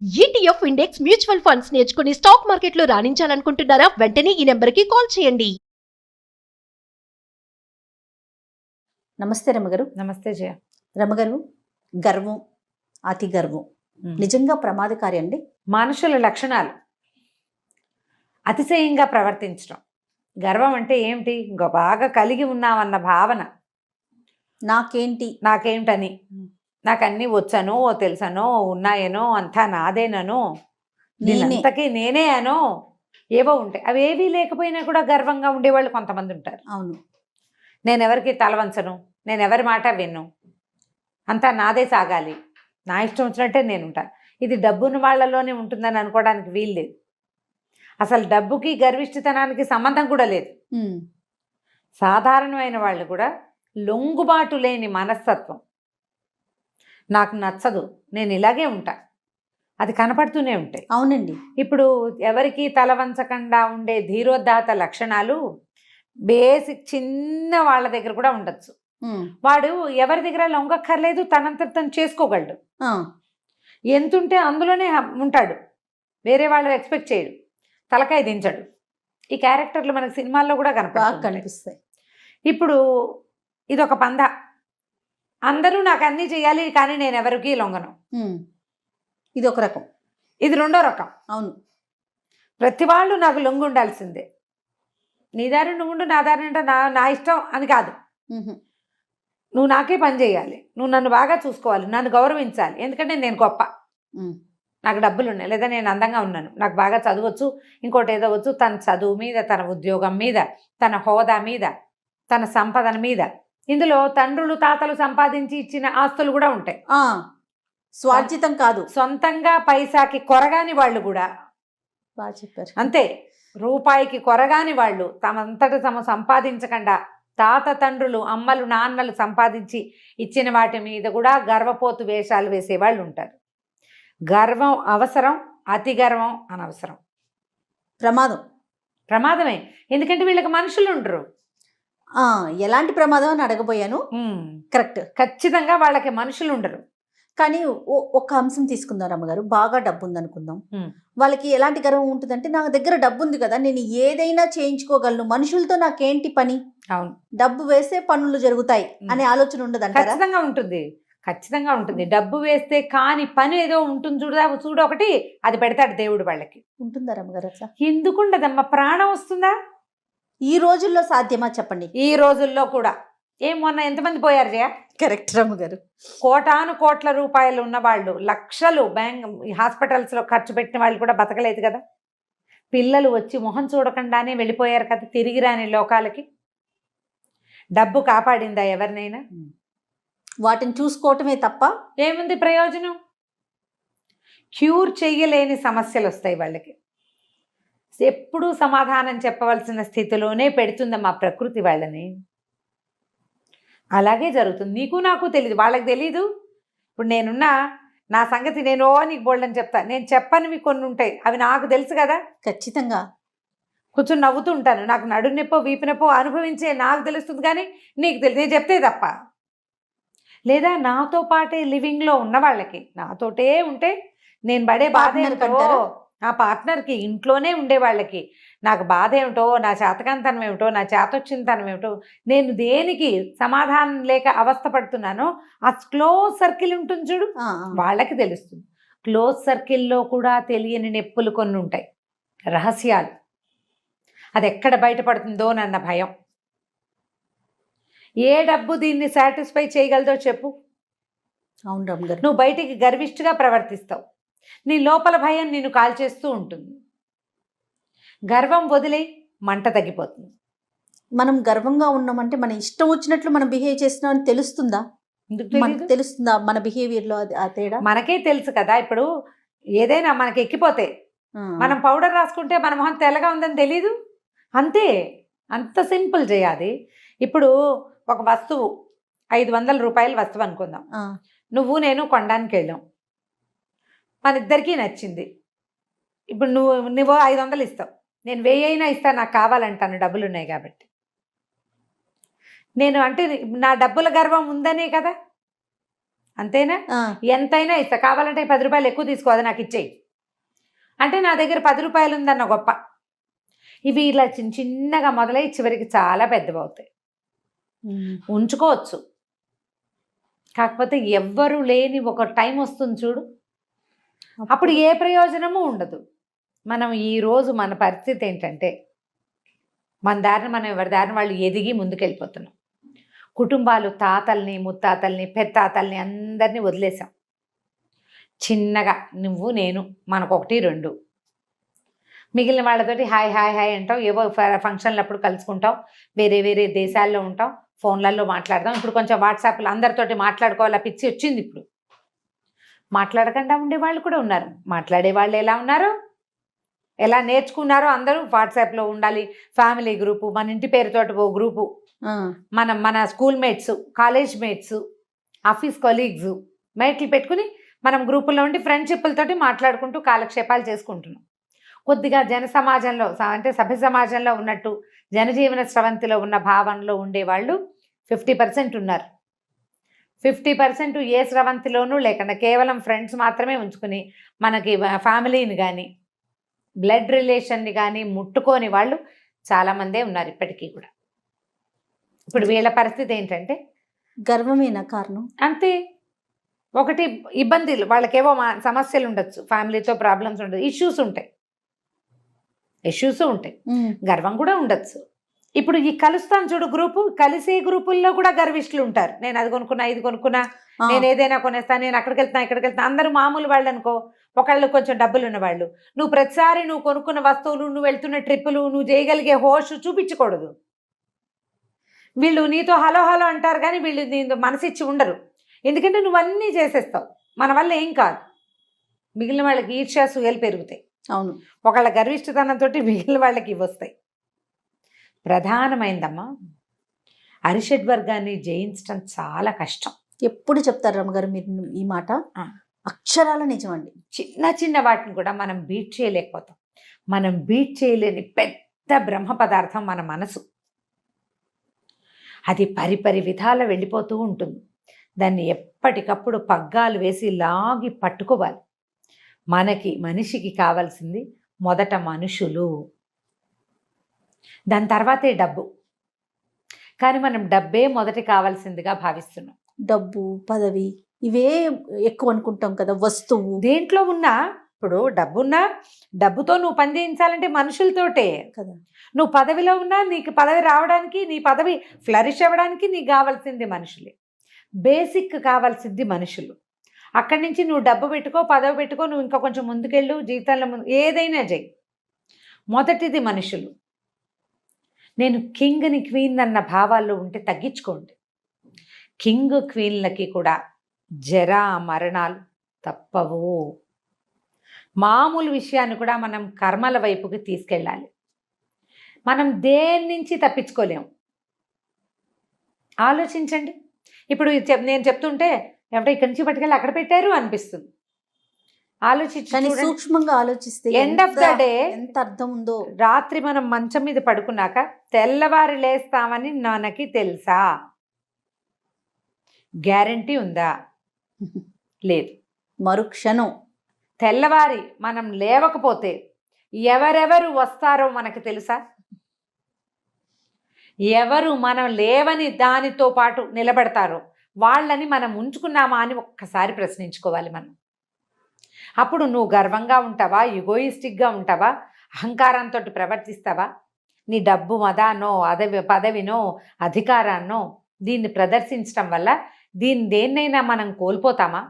ETF index mutual funds నేర్చుకుని stock మార్కెట్లో రాణించాలనుకుంటున్నారా? వెంటనే ఈ నెంబర్కి కాల్ చేయండి. నమస్తే రమగారు. నమస్తే జయ. రమగారు, గర్వం, అతి గర్వం నిజంగా ప్రమాదకారి అండి. మనుషుల లక్షణాలు అతిశయంగా ప్రవర్తించడం. గర్వం అంటే ఏమిటి? బాగా కలిగి ఉన్నామన్న భావన. నాకేంటని, నాకు అన్నీ వచ్చానో తెలుసనో ఉన్నాయనో అంతా నాదేనో దీనంతకీ నేనే అనో ఏవో ఉంటాయి. అవి ఏవీ లేకపోయినా కూడా గర్వంగా ఉండేవాళ్ళు కొంతమంది ఉంటారు. అవును, నేనెవరికి తలవంచను, నేనెవరి మాట విన్ను, అంతా నాదే సాగాలి, నా ఇష్టం వచ్చినట్టే నేను ఉంటాను. ఇది డబ్బున్న వాళ్ళలోనే ఉంటుందని అనుకోవడానికి వీలు లేదు. అసలు డబ్బుకి గర్విష్ఠతనానికి సంబంధం కూడా లేదు. సాధారణమైన వాళ్ళు కూడా లొంగుబాటు లేని మనస్తత్వం. నాకు నచ్చదు, నేను ఇలాగే ఉంటా, అది కనపడుతూనే ఉంటాయి. అవునండి. ఇప్పుడు ఎవరికి తల వంచకుండా ఉండే ధీరోదాత లక్షణాలు బేసిక్ చిన్న వాళ్ళ దగ్గర కూడా ఉండొచ్చు. వాడు ఎవరి దగ్గర లొంగక్కర్లేదు, తనంత తను చేసుకోగలడు. ఎంతుంటే అందులోనే ఉంటాడు, వేరే వాళ్ళు ఎక్స్పెక్ట్ చేయడు, తలకాయ దించడు. ఈ క్యారెక్టర్లు మనకు సినిమాల్లో కూడా కనిపిస్తాయి. ఇప్పుడు ఇదొక పంద, అందరూ నాకు అన్నీ చేయాలి కానీ నేను ఎవరికి లొంగను. ఇది ఒక రకం. ఇది రెండో రకం. అవును, ప్రతి వాళ్ళు నాకు లొంగి ఉండాల్సిందే. నీ దారి నువ్వు ఉండు, నా దారి అంటే నా ఇష్టం అని కాదు. నువ్వు నాకే పని చేయాలి, నువ్వు నన్ను బాగా చూసుకోవాలి, నన్ను గౌరవించాలి, ఎందుకంటే నేను గొప్ప, నాకు డబ్బులు ఉన్నాయి, లేదా నేను అందంగా ఉన్నాను, నాకు బాగా చదవచ్చు, ఇంకోటి ఏదో వచ్చు. తన చదువు మీద, తన ఉద్యోగం మీద, తన హోదా మీద, తన సంపదన మీద. ఇందులో తండ్రులు తాతలు సంపాదించి ఇచ్చిన ఆస్తులు కూడా ఉంటాయి. స్వార్జితం కాదు, సొంతంగా పైసాకి కొరగాని వాళ్ళు కూడా. బాగా చెప్పారు. అంతే, రూపాయికి కొరగాని వాళ్ళు తమంతట తమ సంపాదించకుండా తాత తండ్రులు అమ్మలు నాన్నలు సంపాదించి ఇచ్చిన వాటి మీద కూడా గర్వపోతు వేషాలు వేసేవాళ్ళు ఉంటారు. గర్వం అవసరం, అతి గర్వం అనవసరం. ప్రమాదమే. ఎందుకంటే వీళ్ళకి మనుషులు ఉండరు. ఎలాంటి ప్రమాదం అని అడగబోయాను. కరెక్ట్, ఖచ్చితంగా వాళ్ళకి మనుషులు ఉండరు. కానీ ఒక అంశం తీసుకుందాం రమ్మగారు. బాగా డబ్బు ఉంది అనుకుందాం, వాళ్ళకి ఎలాంటి గర్వం ఉంటుందంటే నా దగ్గర డబ్బు ఉంది కదా, నేను ఏదైనా చేయించుకోగలను, మనుషులతో నాకేంటి పని, అవును, డబ్బు వేస్తే పనులు జరుగుతాయి అనే ఆలోచన ఉండదు. ఖచ్చితంగా ఉంటుంది. డబ్బు వేస్తే కాని పని ఏదో ఉంటుంది, చూడ ఒకటి, అది పెడతాడు దేవుడు వాళ్ళకి. ఉంటుందా రమ్మగారు అట్లా? ఎందుకుండదమ్మా, ప్రాణం వస్తుందా? ఈ రోజుల్లో సాధ్యమా చెప్పండి? ఈ రోజుల్లో కూడా మొన్న ఎంతమంది పోయారు జయ? కరెక్ట్ రమ్మగారు. కోటాను కోట్ల రూపాయలు ఉన్న వాళ్ళు, లక్షలు హాస్పిటల్స్లో ఖర్చు పెట్టిన వాళ్ళు కూడా బతకలేదు కదా. పిల్లలు వచ్చి మొహం చూడకుండానే వెళ్ళిపోయారు కదా తిరిగి రాని లోకాలకి. డబ్బు కాపాడిందా ఎవరినైనా? వాటిని చూసుకోవటమే తప్ప ఏముంది ప్రయోజనం? క్యూర్ చెయ్యలేని సమస్యలు వస్తాయి వాళ్ళకి. ఎప్పుడూ సమాధానం చెప్పవలసిన స్థితిలోనే పెడుతుందమ్మా ప్రకృతి వాళ్ళని. అలాగే జరుగుతుంది. నీకు నాకు తెలియదు, వాళ్ళకి తెలీదు. ఇప్పుడు నేనున్నా, నా సంగతి నేను నీకు బోల్డని చెప్తా, నేను చెప్పనివి కొన్ని ఉంటాయి, అవి నాకు తెలుసు కదా. ఖచ్చితంగా కూర్చొని నవ్వుతూ ఉంటాను, నాకు నడు నొప్పో వీపు నొప్పో అనుభవించే నాకు తెలుస్తుంది కానీ నీకు తెలియదు, నేను చెప్తే తప్ప. లేదా నాతో పాటే లివింగ్లో ఉన్న వాళ్ళకి, నాతోటే ఉంటే నేను పడే బాధ ఏమిటో, నా పార్ట్నర్కి ఇంట్లోనే ఉండే వాళ్ళకి నాకు బాధ ఏమిటో, నా చేతకంతనం ఏమిటో, నా చేతొచ్చింతనం ఏమిటో, నేను దేనికి సమాధానం లేక అవస్థపడుతున్నానో ఆ క్లోజ్ సర్కిల్ ఉంటుంది చూడు, వాళ్ళకి తెలుస్తుంది. క్లోజ్ సర్కిల్లో కూడా తెలియని నొప్పులు కొన్ని ఉంటాయి, రహస్యాలు. అది ఎక్కడ బయటపడుతుందో నన్న భయం. ఏ డబ్బు దీన్ని సాటిస్ఫై చేయగలదో చెప్పు. అవును రమ్మగారు, నువ్వు బయటికి గర్విష్ఠగా ప్రవర్తిస్తావు, నీ లోపల భయం నిన్ను కాల్చేస్తూ ఉంటుంది. గర్వం వదిలే, మంట తగ్గిపోతుంది. మనం గర్వంగా ఉన్నామంటే మన ఇష్టం వచ్చినట్లు మనం బిహేవ్ చేస్తున్నామని తెలుస్తుందా? తెలుస్తుందా మన బిహేవియర్లో ఆ తేడా? మనకే తెలుసు కదా. ఇప్పుడు ఏదైనా మనకి ఎక్కిపోతే మనం పౌడర్ రాసుకుంటే మన మొహం తెల్లగా ఉందని తెలీదు. అంతే, అంత సింపుల్ చేయాలి. ఇప్పుడు ఒక వస్తువు 500 రూపాయల వస్తువు అనుకుందాం, నువ్వు నేను కొనడానికి వెళ్ళాం, మన ఇద్దరికీ నచ్చింది. ఇప్పుడు నువ్వు 500 ఇస్తావు, నేను 1000 అయినా ఇస్తాను, నాకు కావాలంటాను, డబ్బులు ఉన్నాయి కాబట్టి. నేను అంటే నా డబ్బుల గర్వం ఉందనే కదా. అంతేనా? ఎంతైనా ఇస్తా, కావాలంటే 10 రూపాయలు ఎక్కువ తీసుకో, అది నాకు ఇచ్చేయి అంటే నా దగ్గర 10 రూపాయలు ఉందన్న గొప్ప. ఇవి ఇలా చిన్నగా మొదలై చివరికి చాలా పెద్దవవుతాయి. ఉంచుకోవచ్చు, కాకపోతే ఎవ్వరు లేని ఒక టైం వస్తుంది చూడు, అప్పుడు ఏ ప్రయోజనము ఉండదు. మనం ఈరోజు మన పరిస్థితి ఏంటంటే మన దారిని మనం ఎవరి దారిని వాళ్ళు ఎదిగి ముందుకెళ్ళిపోతున్నాం. కుటుంబాలు తాతల్ని ముత్తాతల్ని పెత్తాతల్ని అందరినీ వదిలేసాం. చిన్నగా నువ్వు నేను మనకొకటి రెండు, మిగిలిన వాళ్ళతోటి హాయ్ హాయ్ హాయ్ అంటాం, ఏవో ఫంక్షన్లప్పుడు కలుసుకుంటాం, వేరే వేరే దేశాల్లో ఉంటాం, ఫోన్లలో మాట్లాడదాం. ఇప్పుడు కొంచెం వాట్సాప్లో అందరితోటి మాట్లాడుకోవాలా పిచ్చి వచ్చింది. ఇప్పుడు మాట్లాడకుండా ఉండేవాళ్ళు కూడా ఉన్నారు. మాట్లాడే వాళ్ళు ఎలా ఉన్నారు, ఎలా నేర్చుకున్నారో అందరూ వాట్సాప్లో ఉండాలి. ఫ్యామిలీ గ్రూపు, మన ఇంటి పేరుతోటి ఓ గ్రూపు, మన school mates, college mates, office colleagues మేట్లు పెట్టుకుని మనం గ్రూపుల్లో ఉండి ఫ్రెండ్షిప్లతోటి మాట్లాడుకుంటూ కాలక్షేపాలు చేసుకుంటున్నాం. కొద్దిగా జన సమాజంలో అంటే సభ్య సమాజంలో ఉన్నట్టు జనజీవన స్రవంతిలో ఉన్న భావనలో ఉండేవాళ్ళు 50% ఉన్నారు. 50% ఏ స్రవంతిలోనూ లేకుండా కేవలం ఫ్రెండ్స్ మాత్రమే ఉంచుకుని మనకి ఫ్యామిలీని కానీ బ్లడ్ రిలేషన్ని కానీ ముట్టుకోని వాళ్ళు చాలామందే ఉన్నారు ఇప్పటికీ కూడా. ఇప్పుడు వీళ్ళ పరిస్థితి ఏంటంటే గర్వమేనా కారణం? అంతే. ఒకటి ఇబ్బందులు, వాళ్ళకేవో సమస్యలు ఉండొచ్చు, ఫ్యామిలీతో ప్రాబ్లమ్స్ ఉండదు, ఇష్యూస్ ఉంటాయి, గర్వం కూడా ఉండొచ్చు. ఇప్పుడు ఈ కలుస్తాను చూడు గ్రూపు, కలిసే గ్రూపుల్లో కూడా గర్విష్ఠులు ఉంటారు. నేను అది కొనుక్కున్నా, ఇది కొనుక్కున్నా, నేను ఏదైనా కొనేస్తాను, నేను అక్కడికి వెళ్తున్నా. అందరూ మామూలు వాళ్ళు అనుకో, ఒకళ్ళు కొంచెం డబ్బులు ఉన్నవాళ్ళు. నువ్వు ప్రతిసారి నువ్వు కొనుక్కున్న వస్తువులు, నువ్వు వెళ్తున్న ట్రిప్పులు, నువ్వు చేయగలిగే హోష్ చూపించకూడదు. వీళ్ళు నీతో హలో హలో అంటారు కానీ వీళ్ళు నీతో మనసిచ్చి ఉండరు, ఎందుకంటే నువ్వు అన్నీ చేసేస్తావు. మన వల్ల ఏం కాదు, మిగిలిన వాళ్ళకి ఈర్ష్యాసూయలు పెరుగుతాయి. అవును, ఒకళ్ళ గర్విష్ఠతనంతో మిగిలిన వాళ్ళకి ఇవి వస్తాయి. ప్రధానమైందమ్మా, అరిషడ్ వర్గాన్ని జయించడం చాలా కష్టం. ఎప్పుడు చెప్తారు రమ్మగారు మీరు ఈ మాట, అక్షరాల నిజమండి. చిన్న చిన్న వాటిని కూడా మనం బీట్ చేయలేకపోతాం. మనం బీట్ చేయలేని పెద్ద బ్రహ్మ పదార్థం మన మనసు. అది పరిపరి విధాల వెళ్ళిపోతూ ఉంటుంది. దాన్ని ఎప్పటికప్పుడు పగ్గాలు వేసి లాగి పట్టుకోవాలి. మనిషికి కావాల్సింది మొదట మనుషులు, దాని తర్వాతే డబ్బు. కానీ మనం డబ్బే మొదటి కావాల్సిందిగా భావిస్తున్నాం. డబ్బు, పదవి ఇవే ఎక్కువ అనుకుంటాం కదా. వస్తువు దేంట్లో ఉన్నా, ఇప్పుడు డబ్బున్నా, డబ్బుతో నువ్వు పని చేయించాలంటే మనుషులతోటే కదా. నువ్వు పదవిలో ఉన్నా, నీకు పదవి రావడానికి, నీ పదవి ఫ్లరిష్ అవ్వడానికి నీకు కావాల్సింది మనుషులే. బేసిక్ కావాల్సింది మనుషులు. అక్కడి నుంచి నువ్వు డబ్బు పెట్టుకో, పదవి పెట్టుకో, నువ్వు ఇంకా కొంచెం ముందుకెళ్ళు, జీవితంలో ఏదైనా చెయ్యి, మొదటిది మనుషులు. నేను కింగ్ని క్వీన్ అన్న భావాల్లో ఉంటే తగ్గించుకోండి. కింగ్ క్వీన్లకి కూడా జరా మరణాలు తప్పవు. మామూలు విషయాన్ని కూడా మనం కర్మల వైపుకి తీసుకెళ్ళాలి. మనం దేని నుంచి తప్పించుకోలేము. ఆలోచించండి. ఇప్పుడు నేను చెప్తుంటే ఎవరో ఇక్కడి నుంచి పట్టుకెళ్ళి అక్కడ పెట్టారు అనిపిస్తుంది. ఆలోచించి సూక్ష్మంగా ఆలోచిస్తే ఎండ్ ఆఫ్ ద డే ఎంత అర్థం ఉందో. రాత్రి మనం మంచం మీద పడుకున్నాక తెల్లవారి లేస్తామని మనకి తెలుసా? గ్యారంటీ ఉందా? లేదు. మరుక్షణం తెల్లవారి మనం లేవకపోతే ఎవరెవరు వస్తారో మనకు తెలుసా? ఎవరు మనం లేవని దానితో పాటు నిలబడతారో వాళ్ళని మనం ఉంచుకున్నామా అని ఒక్కసారి ప్రశ్నించుకోవాలి మనం. అప్పుడు నువ్వు గర్వంగా ఉంటావా, యుగోయిస్టిక్గా ఉంటావా, అహంకారంతో ప్రవర్తిస్తావా? నీ డబ్బు మదానో పదవినో అధికారాన్నో దీన్ని ప్రదర్శించడం వల్ల దేన్నైనా మనం కోల్పోతామా?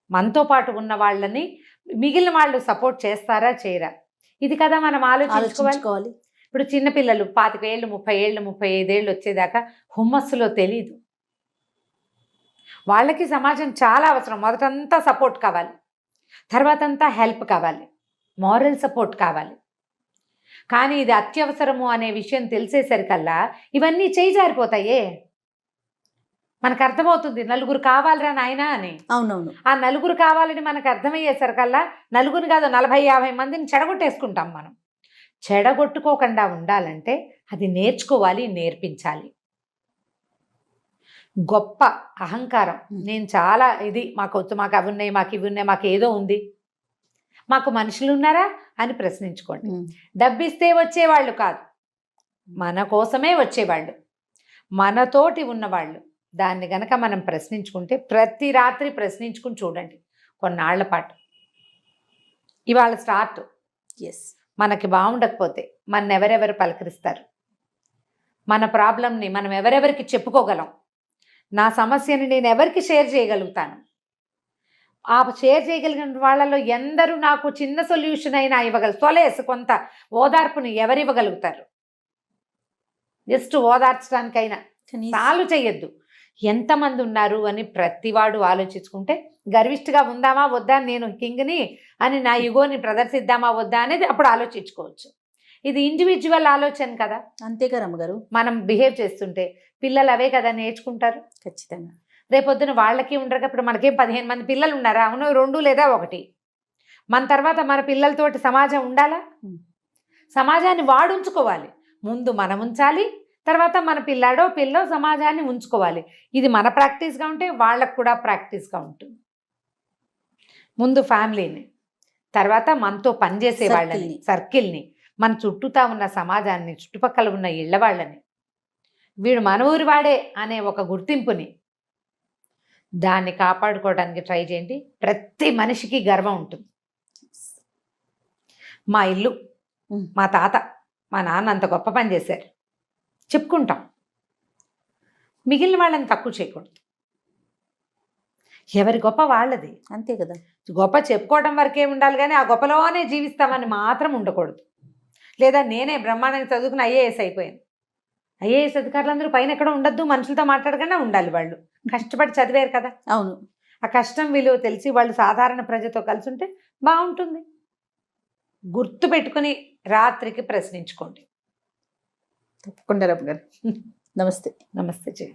మనతో పాటు ఉన్న వాళ్ళని మిగిలిన వాళ్ళు సపోర్ట్ చేస్తారా, చేయరా? ఇది కదా మనం ఆలోచించుకోవాలి. ఇప్పుడు చిన్నపిల్లలు 25 ఏళ్ళు 30 ఏళ్ళు 35 ఏళ్ళు వచ్చేదాకా హుమ్మస్సులో తెలీదు. వాళ్ళకి సమాజం చాలా అవసరం. మొదటంతా సపోర్ట్ కావాలి, తర్వాత అంతా హెల్ప్ కావాలి, మారల్ సపోర్ట్ కావాలి. కానీ ఇది అత్యవసరము అనే విషయం తెలిసేసరికల్లా ఇవన్నీ చేయి జారిపోతాయే. మనకు అర్థమవుతుంది నలుగురు కావాలిరా నాయనా అని. అవునవును. ఆ నలుగురు కావాలని మనకు అర్థమయ్యేసరికల్లా నలుగురు కాదు 40-50 మందిని చెడగొట్టేసుకుంటాం మనం. చెడగొట్టుకోకుండా ఉండాలంటే అది నేర్చుకోవాలి, నేర్పించాలి. గొప్ప అహంకారం. నేను చాలా ఇది మాకు వచ్చు, మాకు అవి ఉన్నాయి, మాకు ఇవి ఉన్నాయి, మాకు ఏదో ఉంది, మాకు మనుషులు ఉన్నారా అని ప్రశ్నించుకోండి. డబ్బిస్తే వచ్చేవాళ్ళు కాదు, మన కోసమే వచ్చేవాళ్ళు, మనతోటి ఉన్నవాళ్ళు. దాన్ని గనక మనం ప్రశ్నించుకుంటే, ప్రతి రాత్రి ప్రశ్నించుకుని చూడండి కొన్నాళ్ల పాటు. ఇవాళ స్టార్ట్. ఎస్, మనకి బాగుండకపోతే మన ఎవరెవరు పలకరిస్తారు, మన ప్రాబ్లంని మనం ఎవరెవరికి చెప్పుకోగలం, నా సమస్యని నేను ఎవరికి షేర్ చేయగలుగుతాను, ఆ షేర్ చేయగలిగిన వాళ్ళలో ఎందరూ నాకు చిన్న సొల్యూషన్ అయినా ఇవ్వగలరు, సొలేస్ కొంత ఓదార్పుని ఎవరు ఇవ్వగలుగుతారు? జస్ట్ ఓదార్చడానికైనా చాలు చేయొద్దు. ఎంతమంది ఉన్నారు అని ప్రతివాడు ఆలోచించుకుంటే, గర్విష్ఠగా ఉందామా వద్దా, నేను కింగ్ని అని నా ఇగోని ప్రదర్శిద్దామా వద్దా అనేది అప్పుడు ఆలోచించుకోవచ్చు. ఇది ఇండివిజువల్ ఆలోచన కదా. అంతేగా రమ్మగారు, మనం బిహేవ్ చేస్తుంటే పిల్లలు అవే కదా నేర్చుకుంటారు. ఖచ్చితంగా. రేపొద్దున వాళ్ళకి ఉండరు. ఇప్పుడు మనకేం 15 మంది పిల్లలు ఉన్నారా? అవును, 2 లేదా 1. మన తర్వాత మన పిల్లలతోటి సమాజం ఉండాలా? సమాజాన్ని వాడు ఉంచుకోవాలి. ముందు మనం ఉంచాలి, తర్వాత మన పిల్లాడో పిల్లో సమాజాన్ని ఉంచుకోవాలి. ఇది మన ప్రాక్టీస్గా ఉంటే వాళ్ళకు కూడా ప్రాక్టీస్గా ఉంటుంది. ముందు ఫ్యామిలీని, తర్వాత మనతో పనిచేసే వాళ్ళని, సర్కిల్ని, మన చుట్టూతా ఉన్న సమాజాన్ని, చుట్టుపక్కల ఉన్న ఇళ్ల వాళ్ళని, వీడు మన ఊరి వాడే అనే ఒక గుర్తింపుని, దాన్ని కాపాడుకోవడానికి ట్రై చేయండి. ప్రతి మనిషికి గర్వం ఉంటుంది. మా ఇల్లు, మా తాత, మా నాన్న అంత గొప్ప పని చేశారు చెప్పుకుంటాం. మిగిలిన వాళ్ళని తక్కువ చేయకూడదు. ఎవరి గొప్ప వాళ్ళది. అంతే కదా. గొప్ప చెప్పుకోవడం వరకే ఉండాలి, కానీ ఆ గొప్పలోనే జీవిస్తామని మాత్రం ఉండకూడదు. లేదా నేనే బ్రహ్మాండంగా చదువుకుని ఐఏఎస్ అయిపోయాను, ఐఏఎస్ అధికారులందరూ పైన ఎక్కడ ఉండద్దు, మనుషులతో మాట్లాడకుండా ఉండాలి. వాళ్ళు కష్టపడి చదివారు కదా. అవును, ఆ కష్టం విలువ తెలిసి వాళ్ళు సాధారణ ప్రజతో కలిసి ఉంటే బాగుంటుంది. గుర్తు పెట్టుకుని రాత్రికి ప్రశ్నించుకోండి. తప్పకుండా రమ్మగారు. నమస్తే. నమస్తే జయ.